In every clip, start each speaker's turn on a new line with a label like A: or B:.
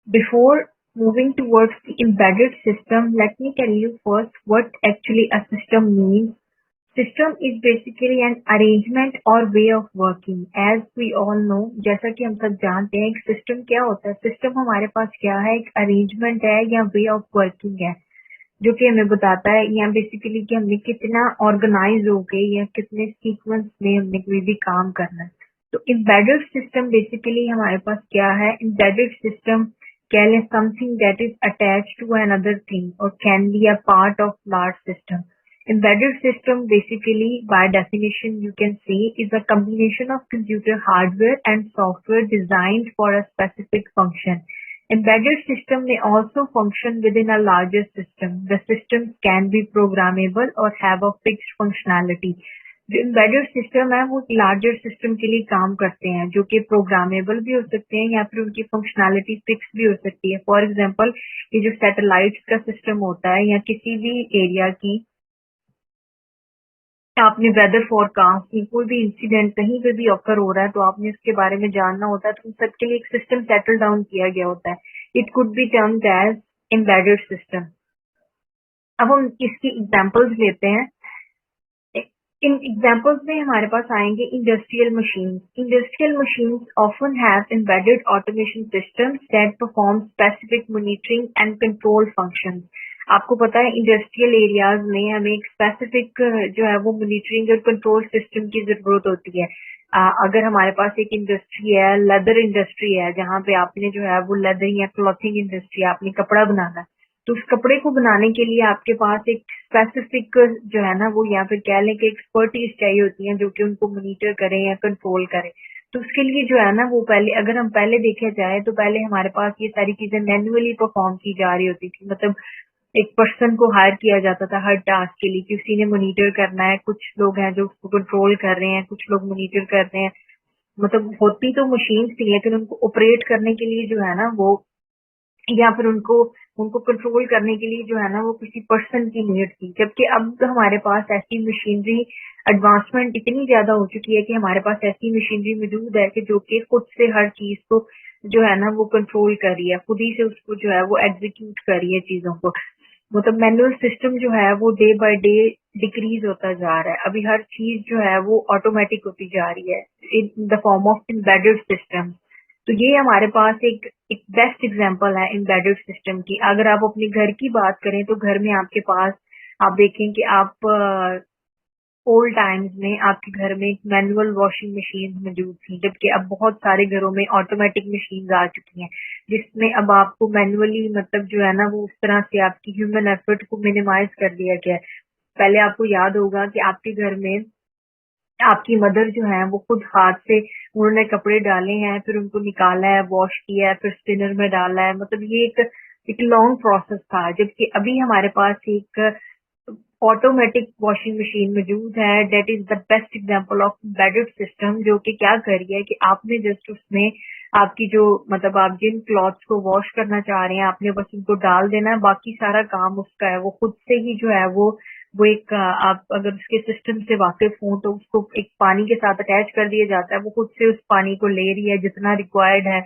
A: Before moving towards the embedded system, let me tell you first what actually a system means. System is basically an arrangement or way of working. As we all know, जैसा कि हम सब जानते हैं, एक system क्या होता है? सिस्टम हमारे पास क्या है? एक अरेंजमेंट है या वे ऑफ वर्किंग है, जो कि हमें बताता है या बेसिकली कि हमने कितना ऑर्गेनाइज हो गए या कितने सीक्वेंस में हमने कोई भी काम करना है। तो एम्बेडेड सिस्टम बेसिकली हमारे पास क्या है? एम्बेडेड सिस्टम कह लें something that is attach to another thing और can be a part of large system. Embedded system basically by definition you can say is a combination of computer hardware and software designed for a specific function. Embedded system may also function within a larger system. The systems can be programmable or have a fixed functionality. जो embedded system है वो larger system के लिए काम करते हैं, जो कि programmable भी हो सकते हैं या फिर उनकी functionality fixed भी हो सकती है. For example, ये जो satellites का system होता है या किसी भी area की आपने वेदर फोरकास्ट कोई भी इंसिडेंट कहीं पे भी ऑकर हो रहा है तो आपने उसके बारे में जानना होता है, तो उन सबके लिए एक सिस्टम सेटल डाउन किया गया होता है. It could be termed as embedded system. अब हम इसकी एग्जांपल्स लेते हैं. इन एग्जांपल्स में हमारे पास आएंगे industrial machines. Industrial machines often have embedded automation systems that perform specific monitoring and control functions. आपको पता है इंडस्ट्रियल एरियाज में हमें एक स्पेसिफिक जो है वो मॉनिटरिंग और कंट्रोल सिस्टम की जरूरत होती है. अगर हमारे पास एक इंडस्ट्री है, लेदर इंडस्ट्री है, जहाँ पे आपने जो है वो लेदर या क्लॉथिंग इंडस्ट्री, आपने कपड़ा बनाना है, तो उस कपड़े को बनाने के लिए आपके पास एक स्पेसिफिक जो है ना वो या फिर कह लें कि एक्सपर्टीज चाहिए होती है जो कि उनको मॉनिटर करें या कंट्रोल करें. तो उसके लिए जो है ना वो पहले अगर हम पहले देखा जाए तो पहले हमारे पास ये सारी चीजें मैन्युअली परफॉर्म की जा रही होती थी. मतलब एक पर्सन को हायर किया जाता था हर टास्क के लिए कि उसी ने मॉनिटर करना है. कुछ लोग हैं जो उसको कंट्रोल कर रहे हैं, कुछ लोग मॉनिटर कर रहे हैं. मतलब होती तो मशीन थी लेकिन उनको ऑपरेट करने के लिए जो है ना वो या फिर उनको उनको कंट्रोल करने के लिए जो है ना वो किसी पर्सन की नीड थी. जबकि अब तो हमारे पास ऐसी मशीनरी एडवांसमेंट इतनी ज्यादा हो चुकी है कि हमारे पास ऐसी मशीनरी मौजूद है कि जो कि खुद से हर चीज को जो है ना वो कंट्रोल कर रही है, खुद ही से उसको जो है वो एग्जीक्यूट कर रही है चीजों को. मतलब मैनुअल सिस्टम जो है वो डे बाय डे डिक्रीज होता जा रहा है. अभी हर चीज जो है वो ऑटोमेटिक होती जा रही है in the form of embedded system. तो ये हमारे पास एक बेस्ट एग्जांपल है एम्बेडेड सिस्टम की. अगर आप अपने घर की बात करें तो घर में आपके पास आप देखें कि आप ओल्ड टाइम्स में आपके घर में एक मैनुअल वॉशिंग मशीन मौजूद थी, जबकि अब बहुत सारे घरों में ऑटोमेटिक मशीन आ चुकी हैं जिसमें अब आपको मैनुअली मतलब जो है ना वो उस तरह से आपकी ह्यूमन एफर्ट को मिनिमाइज कर दिया गया है. पहले आपको याद होगा कि आपके घर में आपकी मदर जो है वो खुद हाथ से उन्होंने कपड़े डाले हैं, फिर उनको निकाला है, वॉश किया है, फिर स्पिनर में डाला है. मतलब ये एक लॉन्ग प्रोसेस था. जबकि अभी हमारे पास एक ऑटोमेटिक वॉशिंग मशीन मौजूद है. That is the best example of embedded system, जो कि क्या कर रही है कि आपने जस्ट उसमें आपकी जो मतलब आप जिन क्लॉथ्स को वॉश करना चाह रहे हैं आपने बस उनको डाल देना है, बाकी सारा काम उसका है वो खुद से ही जो है वो एक आप अगर उसके सिस्टम से वाकिफ हो तो उसको एक पानी के साथ अटैच कर दिया जाता है, वो खुद से उस पानी को ले रही है जितना रिक्वायर्ड है,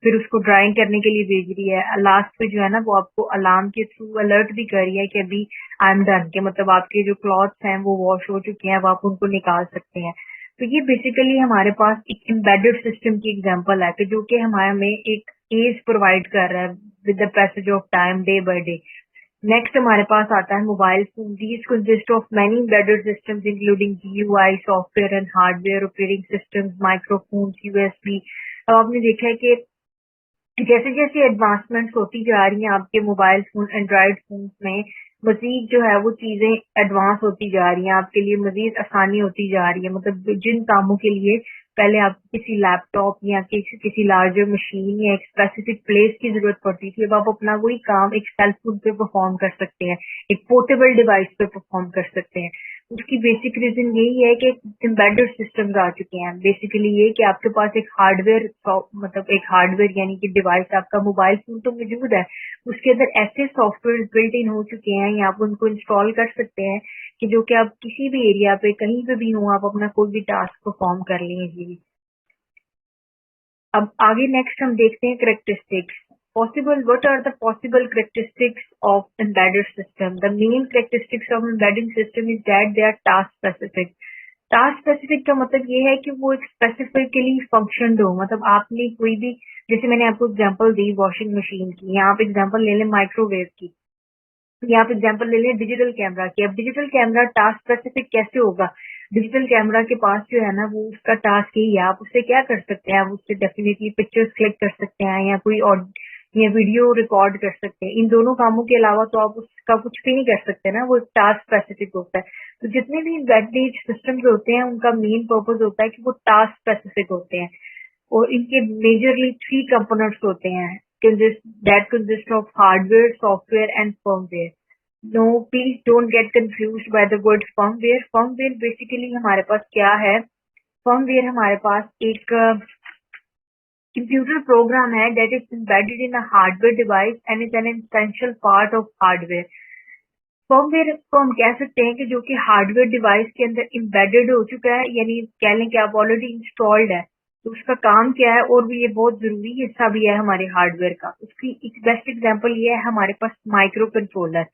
A: फिर उसको ड्राइंग करने के लिए भेज रही है. लास्ट पे जो है ना वो आपको अलार्म के थ्रू अलर्ट भी कर रही है कि अभी आई एम डन, के मतलब आपके जो क्लॉथ्स हैं वो वॉश हो चुके हैं, अब आप उनको निकाल सकते हैं. तो ये बेसिकली हमारे पास एक एम्बेडेड सिस्टम की एग्जांपल है कि जो कि हमारे में एक एज प्रोवाइड कर रहा है with the passage of time day by day. Next हमारे पास आता है mobile phone. These consist of many embedded systems including GUI software and hardware operating systems microphones USB. अब आपने देखा है कि जैसे जैसे एडवांसमेंट्स होती जा रही हैं आपके मोबाइल फोन एंड्रॉइड फोन में मजीद जो है वो चीजें एडवांस होती जा रही हैं, आपके लिए मजीद आसानी होती जा रही है. मतलब जिन कामों के लिए पहले आपको किसी लैपटॉप या किसी लार्जर मशीन या एक स्पेसिफिक प्लेस की जरूरत पड़ती थी, अब आप अपना वही काम एक सेल फोन पे परफॉर्म कर सकते हैं, एक पोर्टेबल डिवाइस पे परफॉर्म कर सकते हैं. उसकी बेसिक रीजन यही है कि एम्बेडेड सिस्टम्स आ चुके हैं. बेसिकली ये कि आपके पास एक हार्डवेयर मतलब एक हार्डवेयर यानी कि डिवाइस आपका मोबाइल फोन तो मौजूद है, उसके अंदर ऐसे सॉफ्टवेयर बिल्ट इन हो चुके हैं या आप उनको इंस्टॉल कर सकते हैं कि जो कि आप किसी भी एरिया पे कहीं पे भी हो आप अपना कोई भी टास्क परफॉर्म कर लें इजीली. अब आगे नेक्स्ट हम देखते हैं characteristics. What are the possible characteristics of embedded system? The main characteristics of embedding system is that they are task specific. Task specific का मतलब ये है कि वो एक स्पेसिफिकली फंक्शन हो, मतलब आपने कोई भी, जैसे मैंने आपको एग्जांपल दी वॉशिंग मशीन की, यहाँ आप एग्जांपल ले लें माइक्रोवेव की, या आप एग्जांपल ले लें डिजिटल कैमरा की। अब डिजिटल कैमरा टास्क स्पेसिफिक कैसे होगा? डिजिटल कैमरा के पास जो है ना, वो उसका टास्क यही है, आप उससे क्या कर सकते हैं, आप उससे डेफिनेटली पिक्चर्स क्लिक कर सकते हैं या कोई या वीडियो रिकॉर्ड कर सकते हैं। इन दोनों कामों के अलावा तो आप उसका कुछ भी नहीं कर सकते ना, वो टास्क स्पेसिफिक होता है। तो जितने भी एम्बेडेड सिस्टम्स होते हैं उनका मेन पर्पस होता है कि वो टास्क स्पेसिफिक होते हैं, और इनके मेजरली 3 कंपोनेंट्स होते हैं that consist of hardware, software and firmware. No, please don't get confused by the word firmware. Firmware basically हमारे पास क्या है? Firmware हमारे पास एक computer program है that is embedded in a hardware device and is an essential part of hardware. Firmware को हम कह सकते हैं कि जो कि हार्डवेयर डिवाइस के अंदर एम्बेडेड हो चुका है, यानी कह लें कि आप ऑलरेडी इंस्टॉल्ड है, तो उसका काम क्या है, और भी ये बहुत जरूरी हिस्सा भी है हमारे हार्डवेयर का। उसकी एक बेस्ट एग्जांपल ये है हमारे पास micro controller.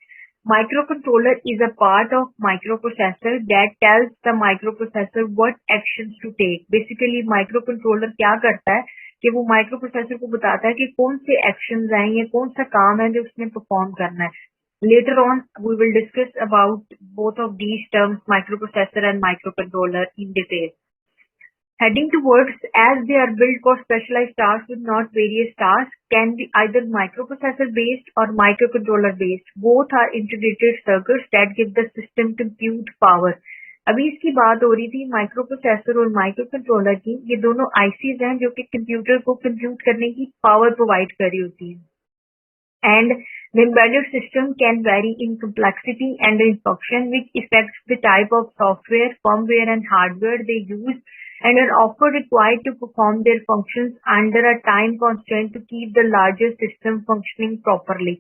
A: Micro controller is a part of micro processor that tells the micro processor what actions to take. Basically micro controller क्या करता है कि वो माइक्रो प्रोसेसर को बताता है कि कौन से एक्शंस आएंगे, कौन सा काम है जो उसने परफॉर्म करना है। Later on, we will discuss about both of these terms, microprocessor and microcontroller, in detail. Heading towards, as they are built for specialized tasks with not various tasks, can be either microprocessor based or microcontroller based. Both are integrated circuits that give the system compute power. अभी इसकी बात हो रही थी micro processor और micro controller की। ये दोनों आईसीज हैं जो कि कंप्यूटर को कंप्यूट करने की पावर प्रोवाइड कर रही होती है। And the embedded system can vary in complexity and in function, which affects the type of software, firmware and hardware they use, and are often required to perform their functions under a time constraint to keep the larger system functioning properly.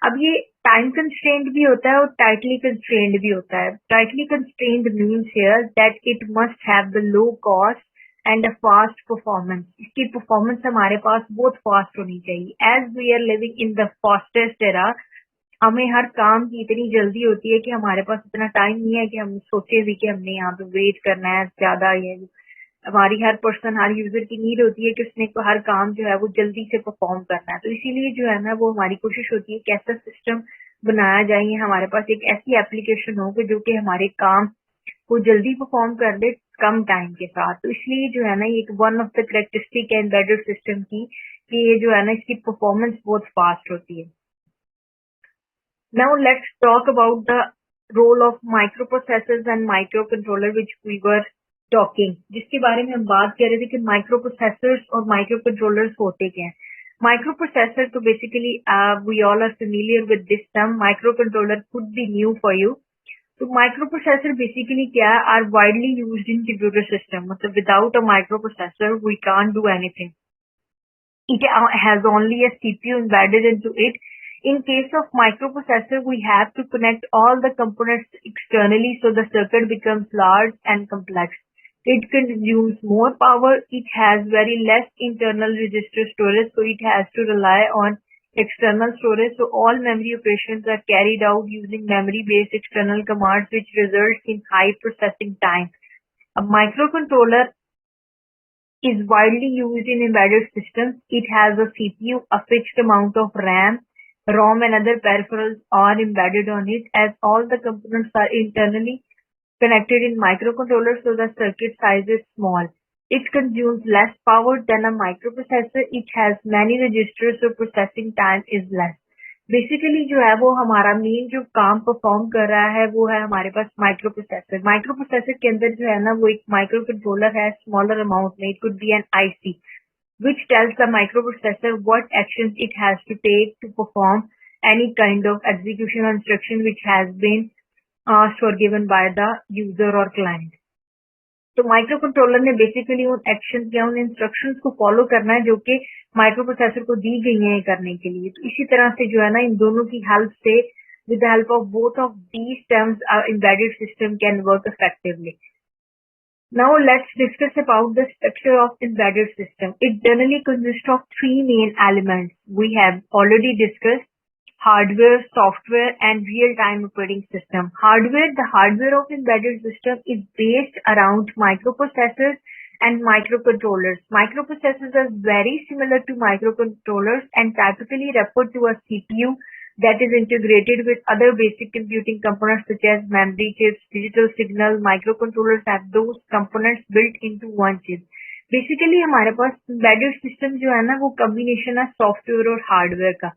A: अब ये time constraint भी होता है और tightly constrained भी होता है। Tightly constrained means here that it must have the low cost and a fast performance. इसकी परफॉर्मेंस हमारे पास बहुत फास्ट होनी चाहिए। As we are living in the fastest era, हमें हर काम की इतनी जल्दी होती है कि हमारे पास इतना टाइम नहीं है कि हम सोचे भी कि हमने यहाँ पे वेट करना है ज्यादा। ये हमारी हर पर्सन, हर यूजर की नीड होती है कि उसने हर काम जो है वो जल्दी से परफॉर्म करना है। तो इसीलिए जो है ना वो हमारी कोशिश होती है कैसा सिस्टम बनाया जाए, हमारे पास एक ऐसी एप्लीकेशन हो कि जो कि हमारे काम को जल्दी परफॉर्म कर दे कम टाइम के साथ। तो इसलिए जो है ना ये एक वन ऑफ द कैरेक्टरिस्टिक है एम्बेडेड सिस्टम की कि ये जो है ना इसकी परफॉर्मेंस बहुत फास्ट होती है। Now let's talk about the role of micro processors and micro controller which we were talking, जिसके बारे में हम बात कर रहे थे कि माइक्रो प्रोसेसर्स और माइक्रो कंट्रोलर्स होते क्या हैं। माइक्रो प्रोसेसर तो basically we all are familiar with this term, micro controller could be new for you. तो माइक्रोप्रोसेसर बेसिकली क्या है, are widely used in computer system. मतलब without a microprocessor we can't do anything. It has only a CPU embedded into it. In case of microprocessor, we have to connect all the components externally, so the circuit becomes large and complex. It consumes more power. It has very less internal register storage, so it has to rely on external storage. So all memory operations are carried out using memory-based external commands, which results in high processing time. A microcontroller is widely used in embedded systems. It has a CPU, a fixed amount of RAM, ROM and other peripherals are embedded on it, as all the components are internally connected in microcontroller, so the circuit size is small. It consumes less power than a microprocessor. It has many registers, so processing time is less. Basically जो है वो हमारा main जो काम perform कर रहा है वो है हमारे पास माइक्रो प्रोसेसर। माइक्रो प्रोसेसर के अंदर जो है ना वो एक माइक्रो कंट्रोलर है स्मॉलर अमाउंट में, it could be an IC which tells the microprocessor what actions it has to take to perform any kind of execution or instruction which has been asked or given by the user or client. तो micro controller ने basically उन action या उन instructions को follow करना है जो कि माइक्रो प्रोसेसर को दी गई हैं करने के लिए। तो इसी तरह से जो है ना इन दोनों की हेल्प से, with the help of both of these terms, embedded system can work effectively. Now let's discuss about the structure of embedded system. It generally consists of three main elements. We have already discussed hardware, software, and real-time operating system. The hardware of embedded system is based around microprocessors and microcontrollers. Microprocessors are very similar to microcontrollers and typically referred to as CPU that is integrated with other basic computing components such as memory chips, digital signal. Microcontrollers have those components built into one chip. Basically हमारे पास embedded system जो है ना वो combination है software और hardware का.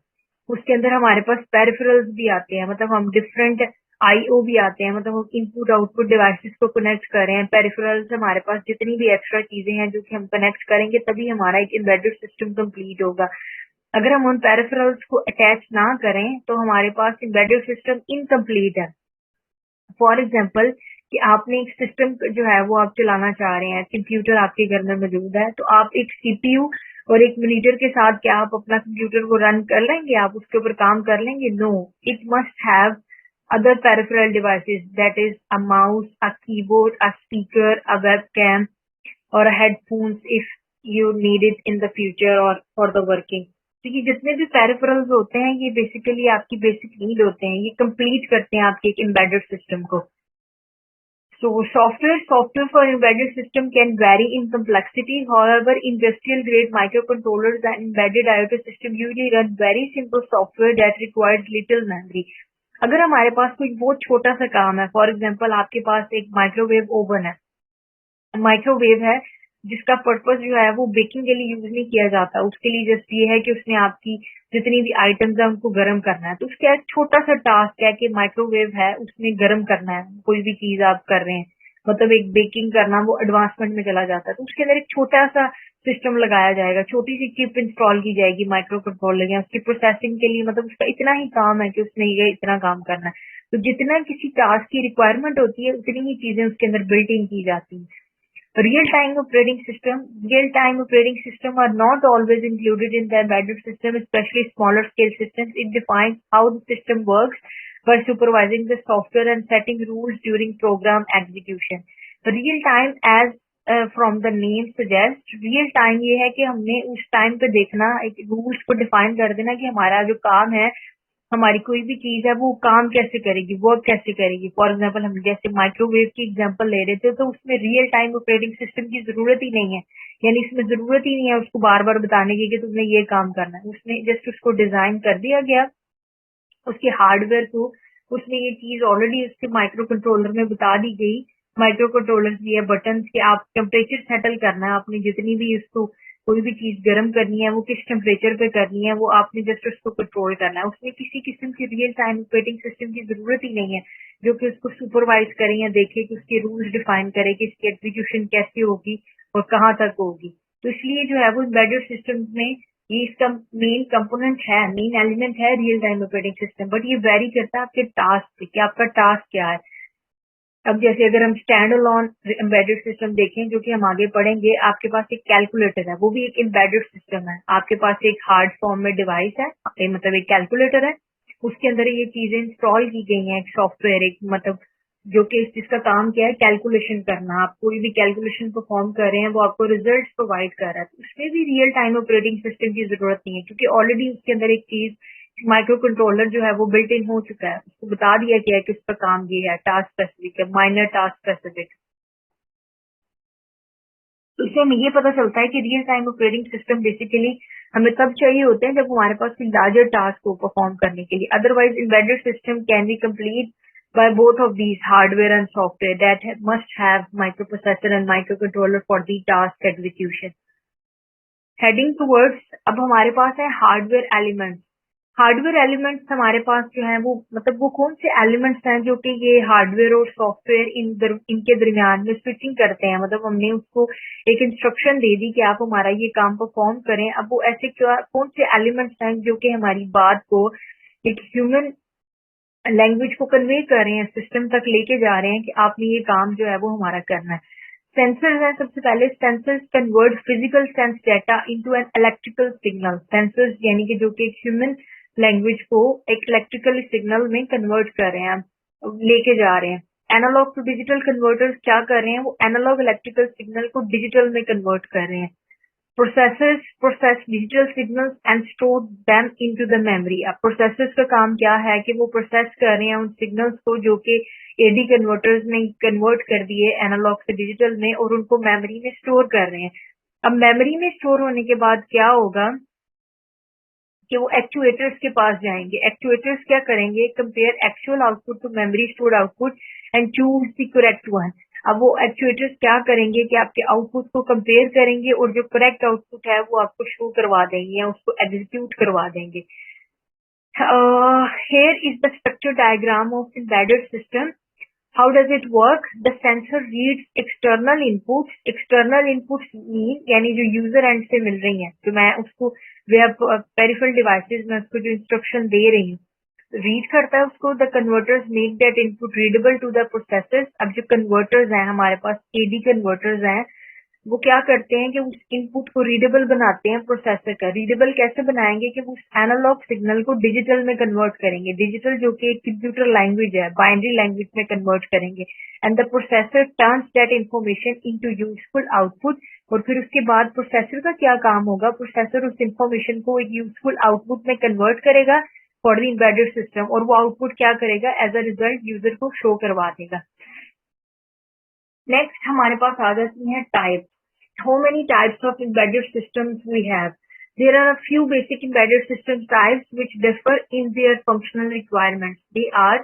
A: उसके अंदर हमारे पास पेरिफेरल्स भी आते हैं, मतलब हम डिफरेंट आईओ भी आते हैं, मतलब हम इनपुट आउटपुट डिवाइसेस को कनेक्ट कर रहे हैं. पेरिफेरल्स हमारे पास जितनी भी एक्स्ट्रा चीजें हैं जो कि हम कनेक्ट करेंगे तभी हमारा एक एम्बेडेड सिस्टम कंप्लीट होगा. अगर हम उन पेरिफेरल्स को अटैच ना करें तो हमारे पास एम्बेडेड सिस्टम इनकम्प्लीट है. फॉर एग्जाम्पल कि आपने एक सिस्टम जो है वो आप चलाना चाह रहे हैं, कंप्यूटर आपके घर में मौजूद है, तो आप एक सीपीयू और एक मॉनिटर के साथ क्या आप अपना कंप्यूटर को रन कर लेंगे, आप उसके ऊपर काम कर लेंगे? No, it must have other peripheral devices, that is a mouse, a keyboard, a speaker, a webcam or a headphones if you need it in the future or for the working. तो ये जितने भी peripherals होते हैं ये basically आपकी basic need होते हैं, ये कंप्लीट करते हैं आपके एक एम्बेडेड सिस्टम को. So software for embedded system can vary in complexity. However, industrial grade microcontrollers and embedded IoT system usually run very simple software that requires little memory. अगर हमारे पास कोई बहुत छोटा सा काम है, फॉर एग्जाम्पल आपके पास एक माइक्रोवेव ओवन है, माइक्रोवेव है जिसका पर्पस जो है वो बेकिंग के लिए यूज नहीं किया जाता, उसके लिए जस्ट ये है कि उसने आपकी जितनी भी आइटम्स है उनको गर्म करना है. तो उसका एक छोटा सा टास्क है कि माइक्रोवेव है उसमें गर्म करना है, कोई भी चीज आप कर रहे हैं, मतलब एक बेकिंग करना, वो एडवांसमेंट में चला जाता है. तो उसके अंदर एक छोटा सा सिस्टम लगाया जाएगा, छोटी सी चिप इंस्टॉल की जाएगी माइक्रो कंट्रोलर या उसकी प्रोसेसिंग के लिए, मतलब उसका इतना ही काम है कि उसने ये इतना काम करना है. तो जितना किसी टास्क की रिक्वायरमेंट होती है उतनी ही चीजें उसके अंदर बिल्ट इन की जाती हैं. Real-time operating system are not always included in the embedded system, especially smaller scale systems. It defines how the system works by supervising the software and setting rules during program execution. Real time, as from the name suggests, real time ये है कि हमने उस time पे देखना, एक rules को define कर देना कि हमारा जो काम है, हमारी कोई भी चीज है वो काम कैसे करेगी, वर्क कैसे करेगी. फॉर एग्जाम्पल हम जैसे माइक्रोवेव की एग्जाम्पल ले रहे थे, तो उसमें रियल टाइम ऑपरेटिंग सिस्टम की जरूरत ही नहीं है, यानी इसमें जरूरत ही नहीं है उसको बार बार बताने की कि तुमने ये काम करना है. उसने जस्ट उसको डिजाइन कर दिया गया, उसके हार्डवेयर को उसमें ये चीज ऑलरेडी उसके माइक्रो कंट्रोलर में बता दी गई. माइक्रो कंट्रोलर दिए बटन के आप टेम्परेचर सेटल करना है, आपने जितनी भी उसको कोई भी चीज गर्म करनी है वो किस टेम्परेचर पे करनी है वो आपने जस्ट उसको कंट्रोल करना है. उसमें किसी किस्म की रियल टाइम ऑपरेटिंग सिस्टम की जरूरत ही नहीं है जो कि उसको सुपरवाइज करे या देखे कि उसके रूल्स डिफाइन करे कि इसकी एग्जीक्यूशन कैसे होगी और कहाँ तक होगी. तो इसलिए जो है वो एम्बेडेड सिस्टम में ये इसका मेन कंपोनेंट है, मेन एलिमेंट है real time operating system. But ये वेरी करता है आपके टास्क पे कि आपका टास्क क्या है. अब जैसे अगर हम स्टैंड अलोन एम्बेडेड सिस्टम देखें जो कि हम आगे पढ़ेंगे, आपके पास एक कैलकुलेटर है, वो भी एक एम्बेडेड सिस्टम है. आपके पास एक हार्ड फॉर्म में डिवाइस है, मतलब एक कैलकुलेटर है, उसके अंदर ये चीजें इंस्टॉल की गई हैं, एक सॉफ्टवेयर, एक मतलब जो कि जिसका काम क्या है कैलकुलेशन करना. आप कोई भी कैलकुलेशन परफॉर्म कर रहे हैं वो आपको रिजल्ट प्रोवाइड कर रहा है. तो उसमें भी रियल टाइम ऑपरेटिंग सिस्टम की जरूरत नहीं है क्योंकि ऑलरेडी उसके अंदर एक चीज माइक्रो कंट्रोलर जो है वो बिल्ट इन हो चुका है, उसको बता दिया गया है कि उसका काम ये है, टास्क स्पेसिफिक है, माइनर टास्क स्पेसिफिक. तो इससे हमें ये पता चलता है कि real time operating system basically हमें तब चाहिए होते हैं जब हमारे पास लार्जर टास्क को परफॉर्म करने के लिए. Otherwise embedded system can be complete by both of these hardware and software that must have microprocessor and microcontroller for the task execution. Heading towards, अब हमारे पास है हार्डवेयर एलिमेंट्स. हार्डवेयर एलिमेंट्स हमारे पास जो है वो मतलब वो कौन से एलिमेंट्स हैं जो कि ये हार्डवेयर और सॉफ्टवेयर इनके दरमियान में स्विचिंग करते हैं. मतलब हमने उसको एक इंस्ट्रक्शन दे दी कि आप हमारा ये काम परफॉर्म करें. अब वो ऐसे कौन से एलिमेंट्स हैं जो कि हमारी बात को एक ह्यूमन लैंग्वेज को कन्वे कर रहे हैं, सिस्टम तक लेके जा रहे हैं कि आपने ये काम जो है वो हमारा करना है. सेंसर्स है. सबसे पहले sensors convert physical sense data into an electrical signal. Sensors यानी कि जो कि एक ह्यूमन लैंग्वेज को एक इलेक्ट्रिकल सिग्नल में कन्वर्ट कर रहे हैं, लेके जा रहे हैं. एनालॉग टू डिजिटल कन्वर्टर्स क्या कर रहे हैं, वो एनालॉग इलेक्ट्रिकल सिग्नल को डिजिटल में कन्वर्ट कर रहे हैं। Processors process digital signals and store them into the memory. अब प्रोसेसर्स का काम क्या है कि वो प्रोसेस कर रहे हैं उन सिग्नल्स को जो कि एडी कन्वर्टर्स ने कन्वर्ट कर दिए एनालॉग से डिजिटल में, और उनको मेमोरी में स्टोर कर रहे हैं। अब मेमोरी में स्टोर होने के बाद क्या होगा कि वो एक्चुएटर्स के पास जाएंगे। एक्चुएटर्स क्या करेंगे, compare actual output to memory stored output and choose the correct one. अब वो एक्चुएटर्स क्या करेंगे कि आपके आउटपुट को कंपेयर करेंगे और जो करेक्ट आउटपुट है वो आपको शो करवा देंगे या उसको एग्जीक्यूट करवा देंगे। Here is the structure diagram of embedded system. How does it work? The sensor reads external inputs. External inputs mean यानी जो यूजर एंड से मिल रही हैं, तो मैं उसको पेरिफेरल डिवाइसेस में उसको जो इंस्ट्रक्शन दे रही हूँ रीड करता है उसको। The converters make that input readable to the processors. अब जो कन्वर्टर्स हैं हमारे पास एडी कन्वर्टर्स हैं, वो क्या करते हैं कि उस इनपुट को रीडेबल बनाते हैं प्रोसेसर का। रीडेबल कैसे बनाएंगे कि वो उस एनालॉग सिग्नल को डिजिटल में कन्वर्ट करेंगे। डिजिटल जो कि एक कंप्यूटर लैंग्वेज है, बाइनरी लैंग्वेज में कन्वर्ट करेंगे। And the processor turns that information into useful output. और फिर उसके बाद प्रोसेसर का क्या काम होगा, प्रोसेसर उस इंफॉर्मेशन को एक यूजफुल आउटपुट में कन्वर्ट करेगा फॉर द एम्बेडेड सिस्टम, और वो आउटपुट क्या करेगा, एज अ रिजल्ट यूजर को शो करवा देगा। नेक्स्ट हमारे पास आ जाती है type. How many types of embedded systems we have? There are a few basic embedded system types which differ in their functional requirements. They are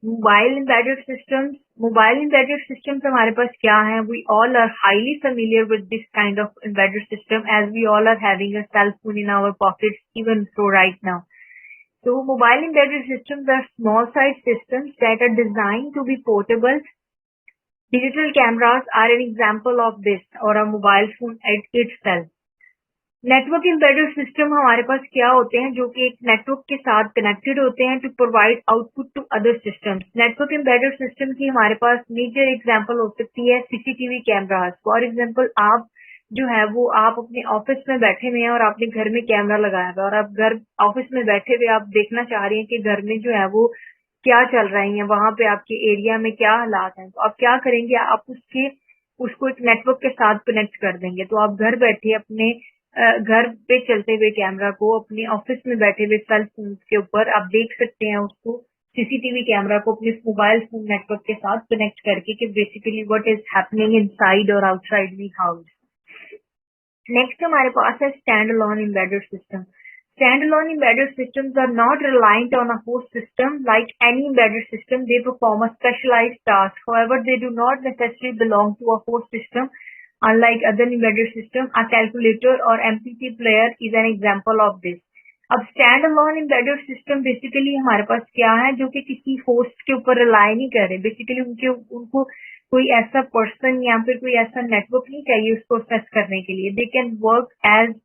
A: mobile embedded systems. Mobile embedded systems हमारे पास क्या है? We all are highly familiar with this kind of embedded system as we all are having a cell phone in our pockets even so right now. So mobile embedded systems are small size systems that are designed to be portable. Digital cameras are an example of this, or a mobile phone itself. Network embedded system हमारे पास क्या होते हैं, जो कि एक network के साथ connected होते हैं to provide output to other systems. Network embedded system की हमारे पास मेजर एग्जांपल हो सकती है सीसीटीवी कैमरास। फॉर एग्जांपल आप जो है वो आप अपने ऑफिस में बैठे हुए हैं और आपने घर में कैमरा लगाया हुआ, और आप घर ऑफिस में बैठे हुए आप देखना चाह रहे हैं कि घर में जो है वो क्या चल रही है, वहां पे आपके एरिया में क्या हालात हैं। तो आप क्या करेंगे, आप उसको एक नेटवर्क के साथ कनेक्ट कर देंगे। तो आप घर बैठे अपने घर पे चलते हुए कैमरा को अपने ऑफिस में बैठे हुए सेल फोन के ऊपर आप देख सकते हैं उसको, सीसीटीवी कैमरा को अपने मोबाइल फोन नेटवर्क के साथ कनेक्ट करके कि basically what is happening inside और आउटसाइड द हाउस। नेक्स्ट हमारे पास है stand alone embedded system. Standalone embedded systems are not reliant on a host system. Like any embedded system, they perform a specialized task. However, they do not necessarily belong to a host system. Unlike other embedded systems, a calculator or MPP player is an example of this. अब standalone embedded system basically हमारे पास क्या है, जो कि किसी host के ऊपर rely नहीं कर रहे। Basically उनको कोई ऐसा person या फिर कोई ऐसा network नहीं चाहिए उसको access करने के लिए। They can work as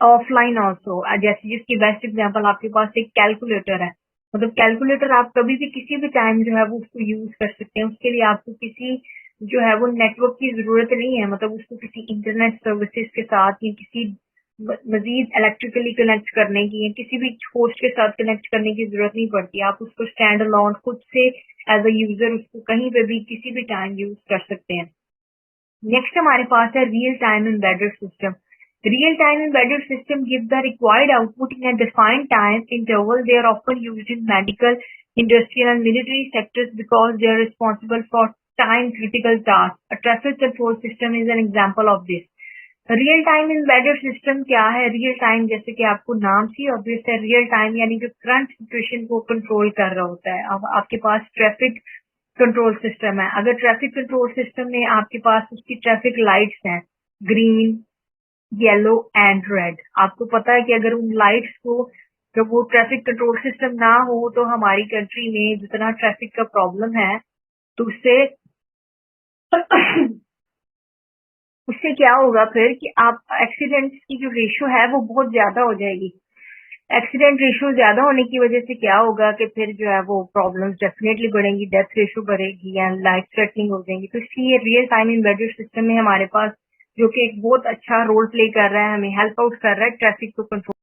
A: offline also. जैसे जिसकी बेस्ट एग्जांपल आपके पास एक कैलकुलेटर है, मतलब कैलकुलेटर आप कभी भी किसी भी टाइम जो है वो उसको यूज कर सकते हैं। उसके लिए आपको किसी जो है वो नेटवर्क की जरूरत नहीं है, मतलब उसको किसी इंटरनेट सर्विसेज के साथ या किसी मजीद इलेक्ट्रिकली कनेक्ट करने की या किसी भी होस्ट के साथ कनेक्ट करने की जरूरत नहीं पड़ती। आप उसको स्टैंड अलोन खुद से एज अ यूजर उसको कहीं पे भी किसी भी टाइम यूज कर सकते हैं। नेक्स्ट हमारे पास है real time embedded system. Real-time embedded system give the required output in a defined time interval. They are often used in medical, industrial, and military sectors because they are responsible for time-critical tasks. A traffic control system is an example of this. Real-time embedded system क्या है? Real time जैसे कि आपको नाम से obvious है, real time यानी कि करंट सिचुएशन को कंट्रोल कर रहा होता है। अब आपके पास ट्रैफिक कंट्रोल सिस्टम है। अगर ट्रैफिक कंट्रोल सिस्टम में आपके पास उसकी ट्रैफिक लाइट्स हैं, ग्रीन, येलो एंड रेड। आपको पता है कि अगर उन लाइट्स को, जब वो ट्रैफिक कंट्रोल सिस्टम ना हो तो हमारी कंट्री में जितना ट्रैफिक का प्रॉब्लम है, तो उससे क्या होगा फिर कि आप एक्सीडेंट्स की जो रेशियो है वो बहुत ज्यादा हो जाएगी। एक्सीडेंट रेशियो ज्यादा होने की वजह से क्या होगा कि फिर जो है वो प्रॉब्लम्स डेफिनेटली बढ़ेंगी, डेथ रेशियो बढ़ेगी एंड लाइफ थ्रेटनिंग हो जाएंगी। तो इसलिए रियल टाइम एम्बेडेड सिस्टम में हमारे पास जो कि एक बहुत अच्छा रोल प्ले कर रहा है, हमें हेल्प आउट कर रहा है ट्रैफिक को कंट्रोल